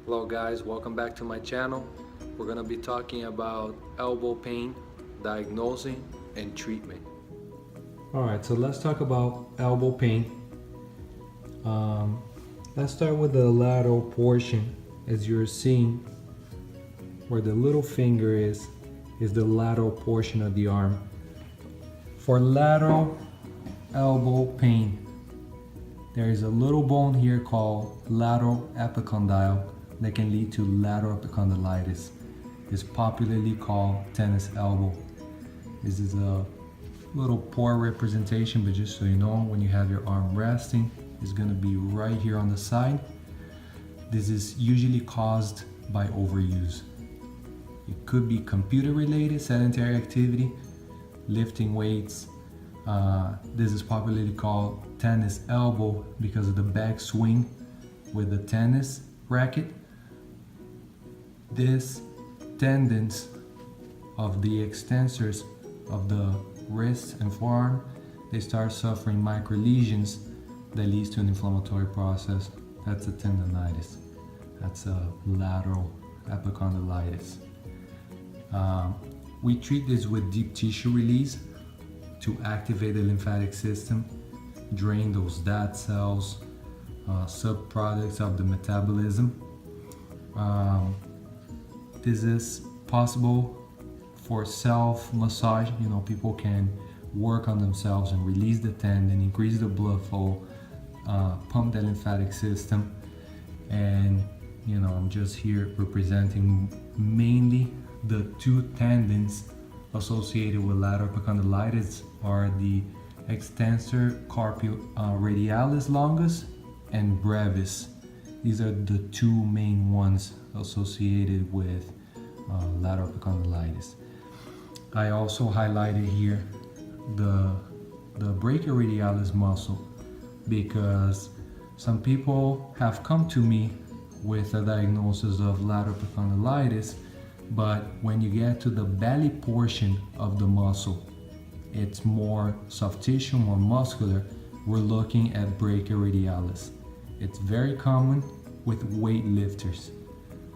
Hello guys, welcome back to my channel. We're going to be talking about elbow pain, diagnosing, and treatment. Alright, so let's talk about elbow pain. Let's start with the lateral portion. As you're seeing, where the little finger is the lateral portion of the arm. For lateral elbow pain, there is a little bone here called lateral epicondyle that can lead to lateral epicondylitis. It's popularly called tennis elbow. This is a little poor representation, but just so you know, when you have your arm resting, it's going to be right here on the side. This is usually caused by overuse. It could be computer related, sedentary activity, lifting weights. This is popularly called tennis elbow because of the back swing with the tennis racket. This tendons of the extensors of the wrist and forearm, they start suffering micro lesions that leads to an inflammatory process. That's a tendonitis. That's a lateral epicondylitis. We treat this with deep tissue release to activate the lymphatic system, drain those dead cells, subproducts of the metabolism. This is possible for self-massage. You know, people can work on themselves and release the tendon, increase the blood flow, pump the lymphatic system. And you know, I'm just here representing mainly the two tendons associated with lateral epicondylitis are the extensor carpi radialis longus and brevis. These are the two main ones associated with lateral epicondylitis. I also highlighted here the brachioradialis muscle because some people have come to me with a diagnosis of lateral epicondylitis, but when you get to the belly portion of the muscle, it's more soft tissue, more muscular. We're looking at brachioradialis. It's very common with weightlifters.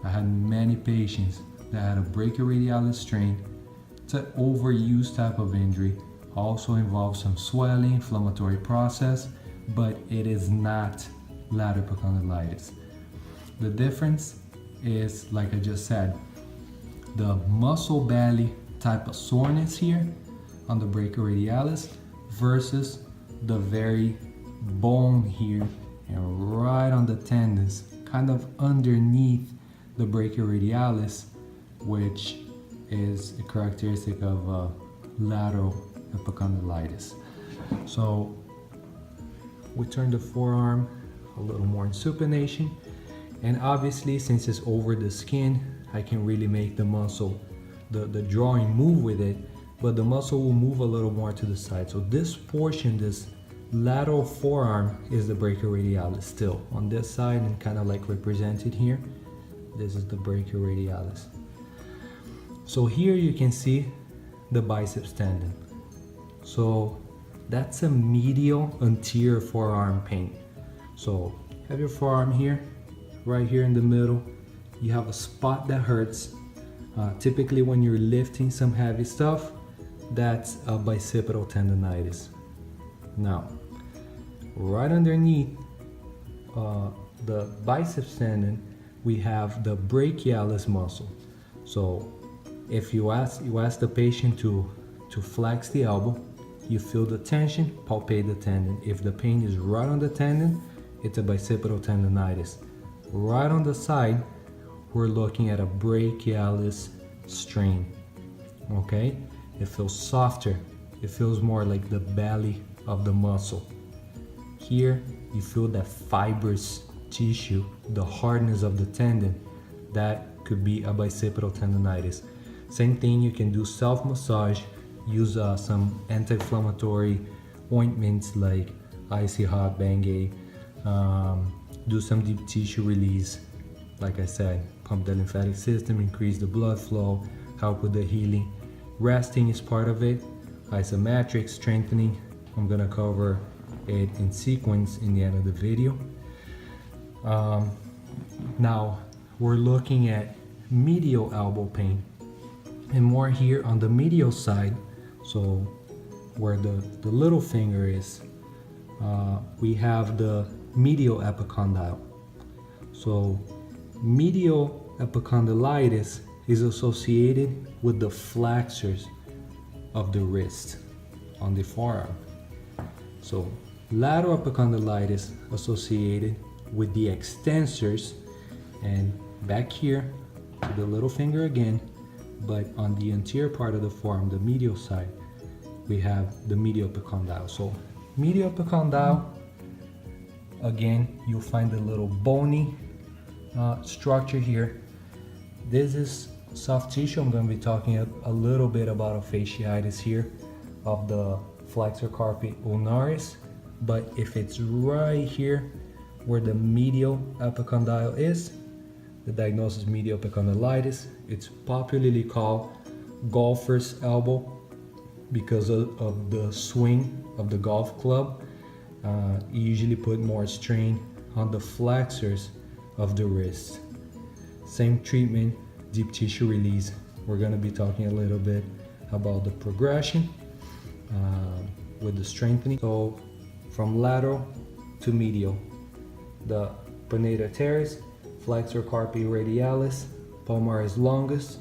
I had many patients that had a brachioradialis strain. It's an overuse type of injury. Also involves some swelling, inflammatory process, but it is not lateral epicondylitis. The difference is, like I just said, the muscle belly type of soreness here on the brachioradialis versus the very bone here and right on the tendons, kind of underneath the brachioradialis, which is a characteristic of lateral epicondylitis. So we turn the forearm a little more in supination, and obviously since it's over the skin, I can really make the muscle, the drawing move with it, but the muscle will move a little more to the side. So this portion, this lateral forearm, is the brachioradialis still on this side and kind of like represented here. This is the brachioradialis. So here you can see the biceps tendon. So that's a medial anterior forearm pain. So have your forearm here, right here in the middle. You have a spot that hurts. Typically when you're lifting some heavy stuff, that's a bicipital tendonitis. Now, right underneath the biceps tendon, we have the brachialis muscle. So if you ask the patient to flex the elbow, you feel the tension, palpate the tendon. If the pain is right on the tendon, it's a bicipital tendonitis. Right on the side, we're looking at a brachialis strain. Okay? It feels softer. It feels more like the belly of the muscle. Here, you feel that fibrous tissue, the hardness of the tendon. That could be a bicipital tendonitis. Same thing, you can do self-massage, use some anti-inflammatory ointments like Icy Hot, Bengay, do some deep tissue release. Like I said, pump the lymphatic system, increase the blood flow, help with the healing. Resting is part of it. Isometric strengthening, I'm gonna cover it in sequence in the end of the video. Now, we're looking at medial elbow pain, and more here on the medial side, so where the little finger is, we have the medial epicondyle. So medial epicondylitis is associated with the flexors of the wrist on the forearm. So lateral epicondylitis associated with the extensors, and back here to the little finger again, but on the anterior part of the forearm, the medial side, we have the medial epicondyle. So medial epicondyle, again, you'll find a little bony structure here. This is soft tissue. I'm going to be talking a little bit about a fasciitis here of the flexor carpi ulnaris, but if it's right here where the medial epicondyle is, the diagnosis is medial epicondylitis. It's popularly called golfer's elbow because of the swing of the golf club. You usually put more strain on the flexors of the wrist. Same treatment, deep tissue release. We're going to be talking a little bit about the progression with the strengthening. So from lateral to medial, the pronator teres, flexor carpi radialis, palmaris longus,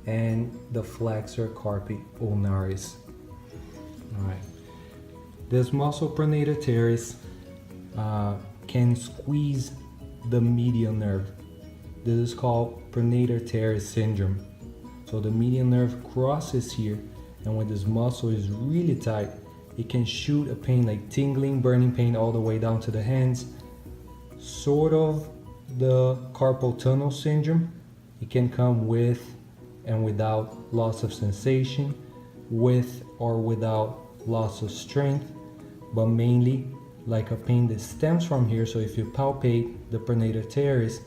and the flexor carpi ulnaris. All right. This muscle pronator teres can squeeze the medial nerve. This is called pronator teres syndrome. So the medial nerve crosses here, and when this muscle is really tight, it can shoot a pain like tingling, burning pain all the way down to the hands. Sort of the carpal tunnel syndrome. It can come with and without loss of sensation, with or without loss of strength, but mainly like a pain that stems from here. So if you palpate the pronator teres,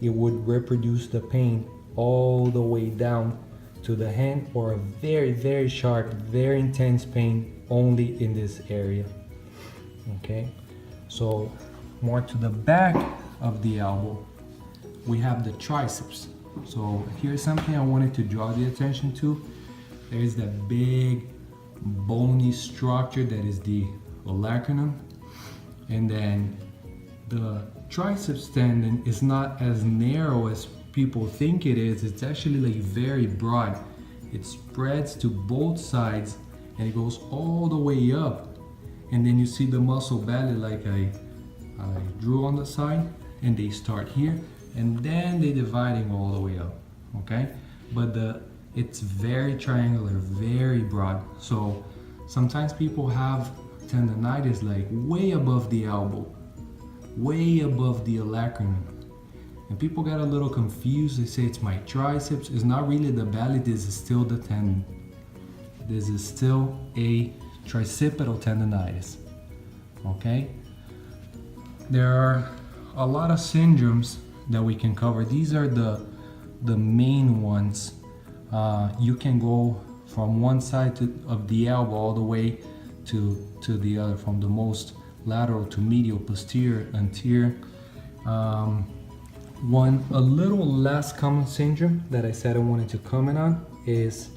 it would reproduce the pain all the way down to the hand, or a very, very sharp, very intense pain only in this area. Okay, so more to the back of the elbow, we have the triceps. So here's something I wanted to draw the attention to. There's that big bony structure that is the olecranon, and then the triceps tendon is not as narrow as people think it is. It's actually like very broad. It spreads to both sides and it goes all the way up, and then you see the muscle belly like I drew on the side, and they start here and then they dividing all the way up. Okay, but it's very triangular, very broad. So sometimes people have tendonitis like way above the elbow, way above the olecranon, and people get a little confused. They say it's my triceps. It's not really the belly. This is still the tendon. This is still a tricipital tendonitis. Okay, there are a lot of syndromes that we can cover. These are the main ones. You can go from one side of the elbow all the way to the other, from the most lateral to medial, posterior, anterior. One a little less common syndrome that I said I wanted to comment on is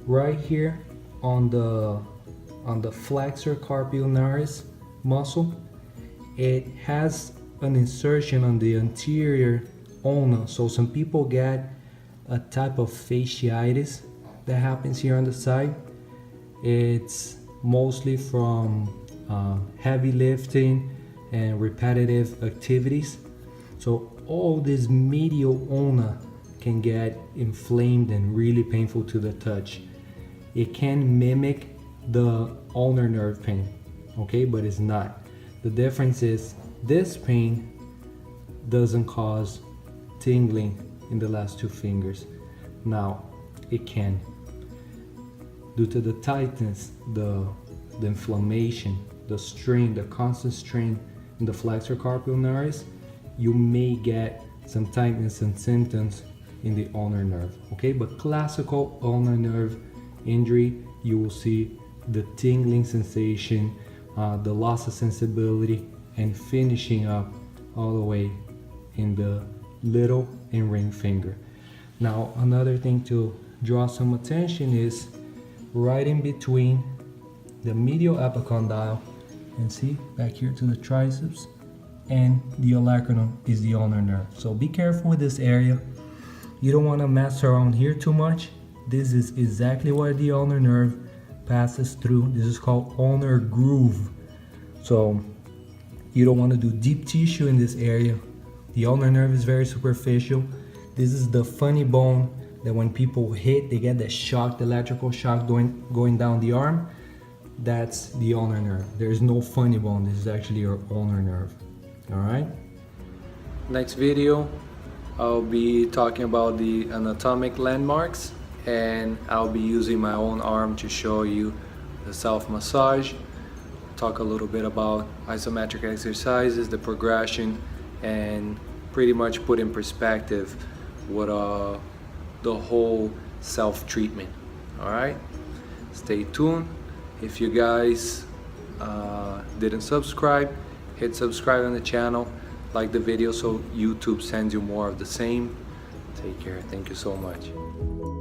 right here on the flexor carpi ulnaris muscle. It has an insertion on the anterior ulna. So some people get a type of fasciitis that happens here on the side. It's mostly from heavy lifting and repetitive activities. So all this medial ulna can get inflamed and really painful to the touch. It can mimic the ulnar nerve pain, okay, but it's not. The difference is this pain doesn't cause tingling in the last two fingers. Now it can, due to the tightness, the inflammation, the strain, the constant strain in the flexor carpi ulnaris, you may get some tightness and symptoms in the ulnar nerve. Okay, but classical ulnar nerve injury, you will see the tingling sensation, the loss of sensibility, and finishing up all the way in the little and ring finger. Now another thing to draw some attention is right in between the medial epicondyle, and see back here to the triceps, and the olecranon is the ulnar nerve. So be careful with this area. You don't want to mess around here too much. This is exactly where the ulnar nerve passes through. This is called ulnar groove. So you don't want to do deep tissue in this area. The ulnar nerve is very superficial. This is the funny bone that when people hit, they get the shock, the electrical shock going down the arm. That's the ulnar nerve. There's no funny bone. This is actually your ulnar nerve. All right. Next video, I'll be talking about the anatomic landmarks, and I'll be using my own arm to show you the self-massage, talk a little bit about isometric exercises, the progression, and pretty much put in perspective what the whole self-treatment. All right, stay tuned. If you guys didn't subscribe, hit subscribe on the channel, like the video so YouTube sends you more of the same. Take care. Thank you so much.